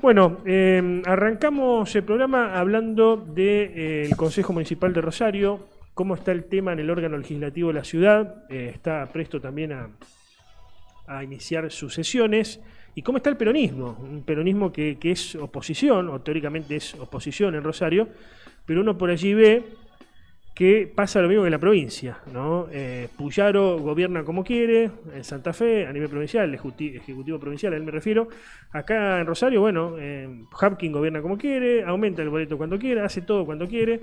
Bueno, arrancamos el programa hablando del Consejo Municipal de Rosario, cómo está el tema en el órgano legislativo de la ciudad, está presto también a iniciar sus sesiones, y cómo está el peronismo, un peronismo que es oposición, o teóricamente es oposición en Rosario, pero uno por allí ve que pasa lo mismo que en la provincia, ¿no? Puyaro gobierna como quiere, en Santa Fe, a nivel provincial, el ejecutivo provincial, a él me refiero. Acá en Rosario, bueno, Hapkin gobierna como quiere, aumenta el boleto cuando quiere, hace todo cuando quiere.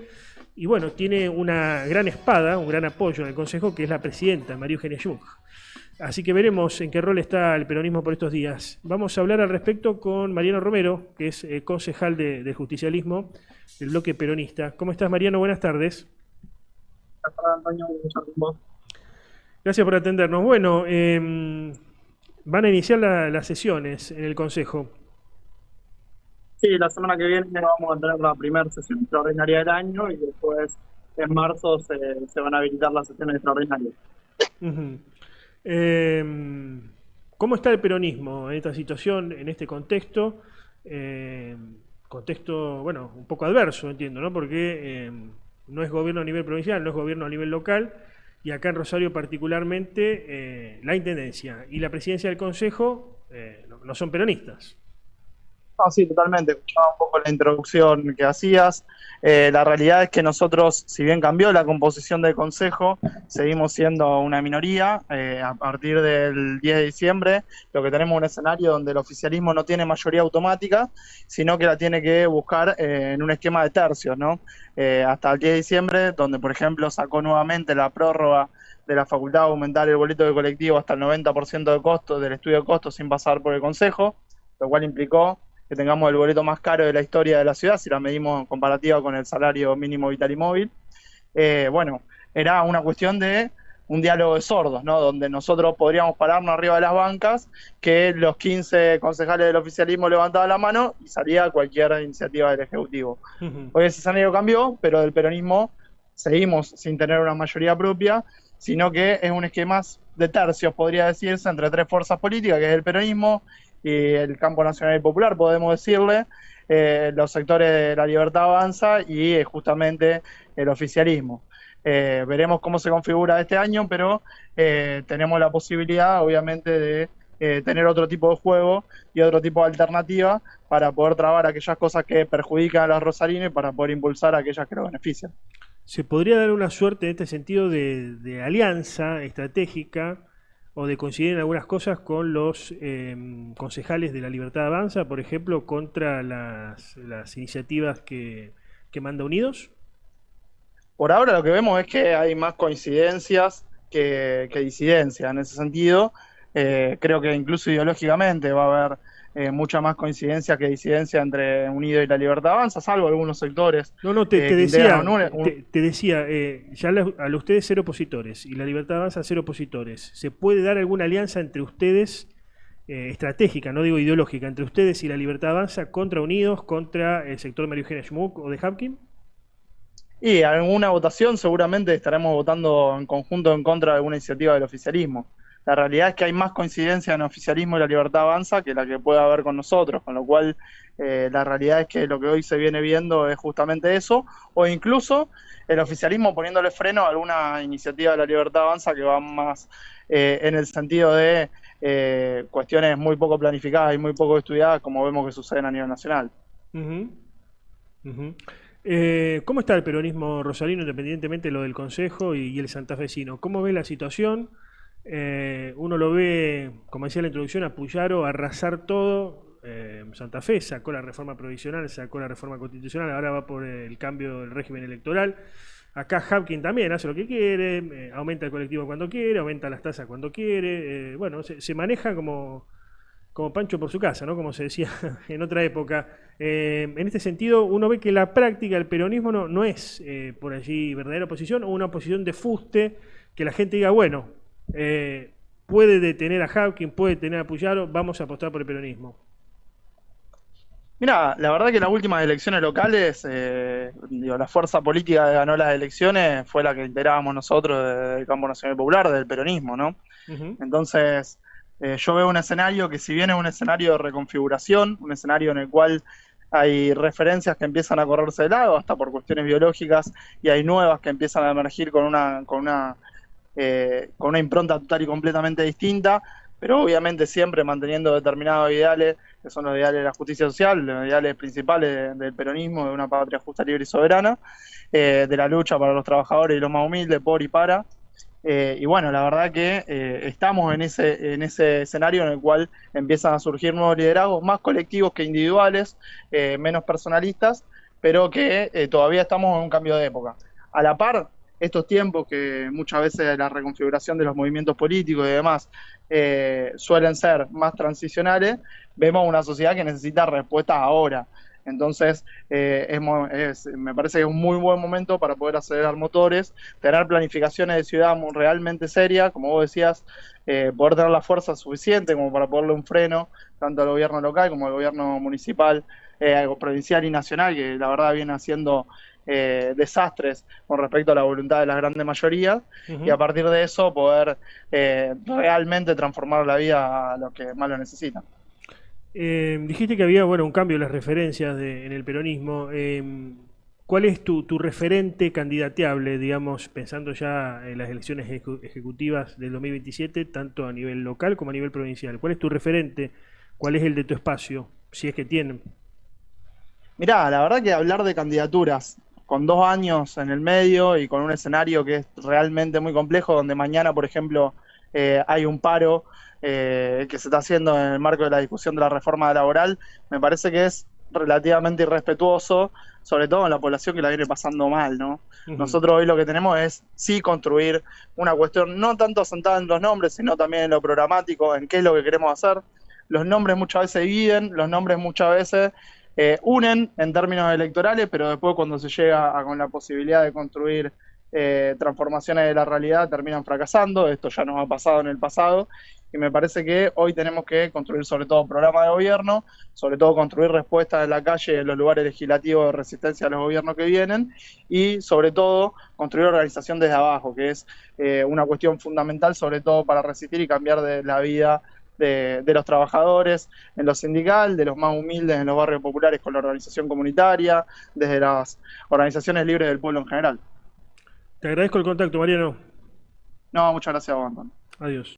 Y bueno, tiene una gran espada, un gran apoyo en el Consejo, que es la presidenta, María Eugenia Schmuck. Así que veremos en qué rol está el peronismo por estos días. Vamos a hablar al respecto con Mariano Romero, que es concejal del justicialismo del bloque peronista. ¿Cómo estás, Mariano? Buenas tardes. Antonio, Gracias por atendernos. Bueno, van a iniciar las sesiones en el Consejo. sí, la semana que viene vamos a tener la primera sesión extraordinaria del año y después en marzo se van a habilitar las sesiones extraordinarias. Uh-huh. Eh, ¿Cómo está el peronismo en esta situación, en este contexto? Contexto, bueno, un poco adverso, entiendo, ¿no? Porque no es gobierno a nivel provincial, no es gobierno a nivel local, y acá en Rosario particularmente la Intendencia y la Presidencia del Consejo no son peronistas. No, sí, totalmente. Escuchaba un poco la introducción que hacías. La realidad es que nosotros, si bien cambió la composición del Consejo, seguimos siendo una minoría. A partir del 10 de diciembre, lo que tenemos es un escenario donde el oficialismo no tiene mayoría automática, sino que la tiene que buscar en un esquema de tercios, ¿no? Hasta el 10 de diciembre, donde, por ejemplo, sacó nuevamente la prórroga de la facultad de aumentar el boleto de colectivo hasta el 90% de costo del estudio de costos sin pasar por el Consejo, lo cual implicó que tengamos el boleto más caro de la historia de la ciudad, si la medimos en comparativa con el salario mínimo vital y móvil. Bueno, era una cuestión de un diálogo de sordos, ¿no? Donde nosotros podríamos pararnos arriba de las bancas, que los 15 concejales del oficialismo levantaban la mano y salía cualquier iniciativa del Ejecutivo. Uh-huh. Hoy ese escenario cambió, pero del peronismo seguimos sin tener una mayoría propia, sino que es un esquema de tercios, podría decirse, entre tres fuerzas políticas, que es el peronismo y el campo nacional y popular, podemos decirle, los sectores de La Libertad Avanza y justamente el oficialismo. Veremos cómo se configura este año, pero tenemos la posibilidad, obviamente, de tener otro tipo de juego y otro tipo de alternativa para poder trabar aquellas cosas que perjudican a los rosarinos y para poder impulsar aquellas que lo benefician. ¿Se podría dar una suerte en este sentido de alianza estratégica o de coincidir en algunas cosas con los concejales de La Libertad Avanza, por ejemplo, contra las iniciativas que manda Unidos? Por ahora lo que vemos es que hay más coincidencias que disidencias en ese sentido. Creo que incluso ideológicamente va a haber mucha más coincidencia que disidencia entre Unido y La Libertad Avanza, salvo algunos sectores No, no, que integran te decía, ya a ustedes ser opositores y La Libertad Avanza ser opositores, ¿se puede dar alguna alianza entre ustedes, estratégica, no digo ideológica, entre ustedes y La Libertad Avanza contra Unidos, contra el sector María Eugenia Schmuck o de Hapkin? Y alguna votación seguramente estaremos votando en conjunto en contra de alguna iniciativa del oficialismo. La realidad es que hay más coincidencia en el oficialismo y La Libertad Avanza que la que puede haber con nosotros, con lo cual la realidad es que lo que hoy se viene viendo es justamente eso, o incluso el oficialismo poniéndole freno a alguna iniciativa de La Libertad Avanza que va más en el sentido de cuestiones muy poco planificadas y muy poco estudiadas, como vemos que suceden a nivel nacional. Uh-huh. Uh-huh. ¿Cómo está el peronismo rosarino, independientemente de lo del Consejo y el santafesino? ¿Cómo ve la situación? Uno lo ve, como decía en la introducción, a Puyaro arrasar todo. Santa Fe sacó la reforma provisional, sacó la reforma constitucional, ahora va por el cambio del régimen electoral. Acá Hapkin también hace lo que quiere, aumenta el colectivo cuando quiere, aumenta las tasas cuando quiere. Bueno, se maneja como Pancho por su casa, ¿no? Como se decía en otra época. En este sentido, uno ve que la práctica del peronismo no es por allí verdadera oposición o una oposición de fuste, que la gente diga, bueno, puede detener a Hapkin, puede detener a Puyaro, vamos a apostar por el peronismo. Mira, la verdad que en las últimas elecciones locales, la fuerza política que ganó las elecciones fue la que integrábamos nosotros del campo nacional popular, del peronismo, ¿no? Uh-huh. Entonces, Yo veo un escenario que, si bien es un escenario de reconfiguración, un escenario en el cual hay referencias que empiezan a correrse de lado, hasta por cuestiones biológicas, y hay nuevas que empiezan a emergir con una impronta total y completamente distinta, pero obviamente siempre manteniendo determinados ideales, que son los ideales de la justicia social, los ideales principales del peronismo, de una patria justa, libre y soberana, de la lucha para los trabajadores y los más humildes, por y para. Y bueno, la verdad que estamos en ese escenario en el cual empiezan a surgir nuevos liderazgos, más colectivos que individuales, menos personalistas, pero que todavía estamos en un cambio de época. A la par, estos tiempos que muchas veces la reconfiguración de los movimientos políticos y demás suelen ser más transicionales, vemos una sociedad que necesita respuestas ahora. Entonces, me parece que es un muy buen momento para poder acelerar motores, tener planificaciones de ciudad realmente serias, como vos decías, poder tener la fuerza suficiente como para ponerle un freno tanto al gobierno local como al gobierno municipal, provincial y nacional, que la verdad viene haciendo desastres con respecto a la voluntad de las grandes mayorías, y a partir de eso poder realmente transformar la vida a los que más lo necesitan. Dijiste que había, bueno, un cambio en las referencias en el peronismo. ¿Cuál es tu referente candidateable, digamos, pensando ya en las elecciones ejecutivas del 2027, tanto a nivel local como a nivel provincial? ¿Cuál es tu referente? ¿Cuál es el de tu espacio, si es que tienen? Mirá, la verdad que hablar de candidaturas con 2 años en el medio y con un escenario que es realmente muy complejo, donde mañana, por ejemplo, hay un paro que se está haciendo en el marco de la discusión de la reforma laboral, me parece que es relativamente irrespetuoso, sobre todo en la población que la viene pasando mal, ¿no? Ujú. Nosotros hoy lo que tenemos es sí construir una cuestión no tanto asentada en los nombres, sino también en lo programático, en qué es lo que queremos hacer. Los nombres muchas veces dividen, los nombres muchas veces unen en términos electorales, pero después, cuando se llega con la posibilidad de construir transformaciones de la realidad, terminan fracasando. Esto ya nos ha pasado en el pasado, y me parece que hoy tenemos que construir sobre todo programas de gobierno, sobre todo construir respuestas en la calle, en los lugares legislativos de resistencia a los gobiernos que vienen, y sobre todo construir organización desde abajo, que es una cuestión fundamental, sobre todo para resistir y cambiar de la vida de los trabajadores en lo sindical, de los más humildes en los barrios populares con la organización comunitaria, desde las organizaciones libres del pueblo en general. Te agradezco el contacto, Mariano. No, muchas gracias a vos, Antonio. Adiós.